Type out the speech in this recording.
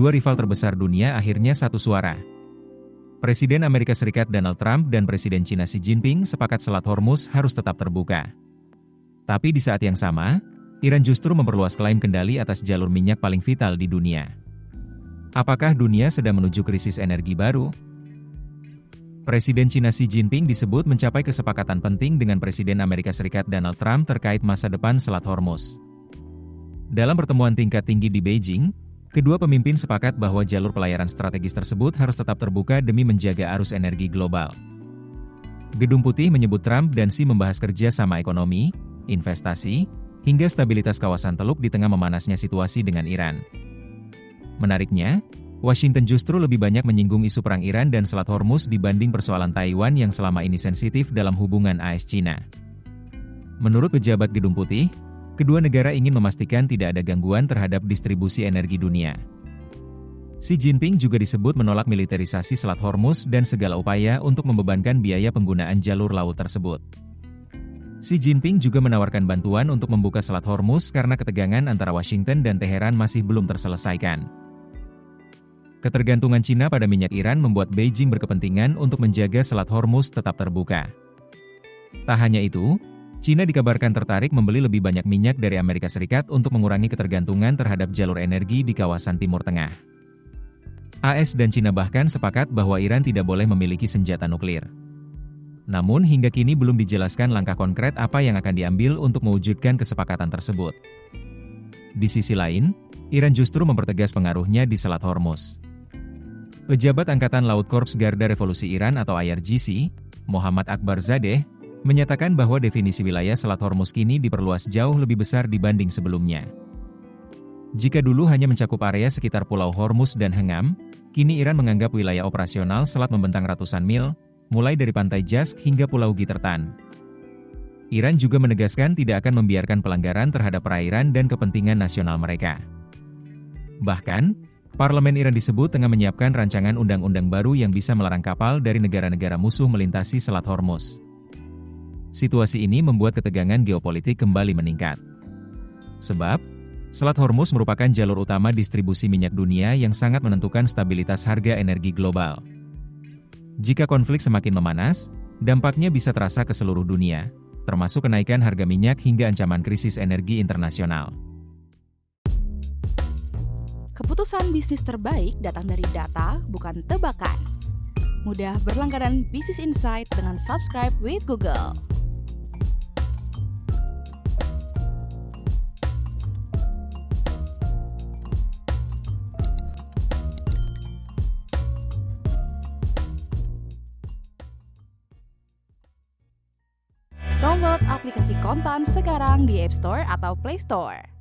Dua rival terbesar dunia akhirnya satu suara. Presiden Amerika Serikat Donald Trump dan Presiden Cina Xi Jinping sepakat Selat Hormuz harus tetap terbuka. Tapi di saat yang sama, Iran justru memperluas klaim kendali atas jalur minyak paling vital di dunia. Apakah dunia sedang menuju krisis energi baru? Presiden Cina Xi Jinping disebut mencapai kesepakatan penting dengan Presiden Amerika Serikat Donald Trump terkait masa depan Selat Hormuz. Dalam pertemuan tingkat tinggi di Beijing, kedua pemimpin sepakat bahwa jalur pelayaran strategis tersebut harus tetap terbuka demi menjaga arus energi global. Gedung Putih menyebut Trump dan Xi membahas kerja sama ekonomi, investasi, hingga stabilitas kawasan Teluk di tengah memanasnya situasi dengan Iran. Menariknya, Washington justru lebih banyak menyinggung isu perang Iran dan Selat Hormuz dibanding persoalan Taiwan yang selama ini sensitif dalam hubungan AS-Cina. Menurut pejabat Gedung Putih, kedua negara ingin memastikan tidak ada gangguan terhadap distribusi energi dunia. Xi Jinping juga disebut menolak militerisasi Selat Hormuz dan segala upaya untuk membebankan biaya penggunaan jalur laut tersebut. Xi Jinping juga menawarkan bantuan untuk membuka Selat Hormuz karena ketegangan antara Washington dan Teheran masih belum terselesaikan. Ketergantungan Cina pada minyak Iran membuat Beijing berkepentingan untuk menjaga Selat Hormuz tetap terbuka. Tak hanya itu, Cina dikabarkan tertarik membeli lebih banyak minyak dari Amerika Serikat untuk mengurangi ketergantungan terhadap jalur energi di kawasan Timur Tengah. AS dan Cina bahkan sepakat bahwa Iran tidak boleh memiliki senjata nuklir. Namun hingga kini belum dijelaskan langkah konkret apa yang akan diambil untuk mewujudkan kesepakatan tersebut. Di sisi lain, Iran justru mempertegas pengaruhnya di Selat Hormuz. Pejabat Angkatan Laut Korps Garda Revolusi Iran atau IRGC, Muhammad Akbar Zadeh, menyatakan bahwa definisi wilayah Selat Hormuz kini diperluas jauh lebih besar dibanding sebelumnya. Jika dulu hanya mencakup area sekitar Pulau Hormuz dan Hengam, kini Iran menganggap wilayah operasional selat membentang ratusan mil, mulai dari pantai Jask hingga Pulau Gitertan. Iran juga menegaskan tidak akan membiarkan pelanggaran terhadap perairan dan kepentingan nasional mereka. Bahkan, Parlemen Iran disebut tengah menyiapkan rancangan undang-undang baru yang bisa melarang kapal dari negara-negara musuh melintasi Selat Hormuz. Situasi ini membuat ketegangan geopolitik kembali meningkat. Sebab, Selat Hormuz merupakan jalur utama distribusi minyak dunia yang sangat menentukan stabilitas harga energi global. Jika konflik semakin memanas, dampaknya bisa terasa ke seluruh dunia, termasuk kenaikan harga minyak hingga ancaman krisis energi internasional. Keputusan bisnis terbaik datang dari data, bukan tebakan. Mudah berlangganan Business Insight dengan subscribe with Google. Download aplikasi Kontan sekarang di App Store atau Play Store.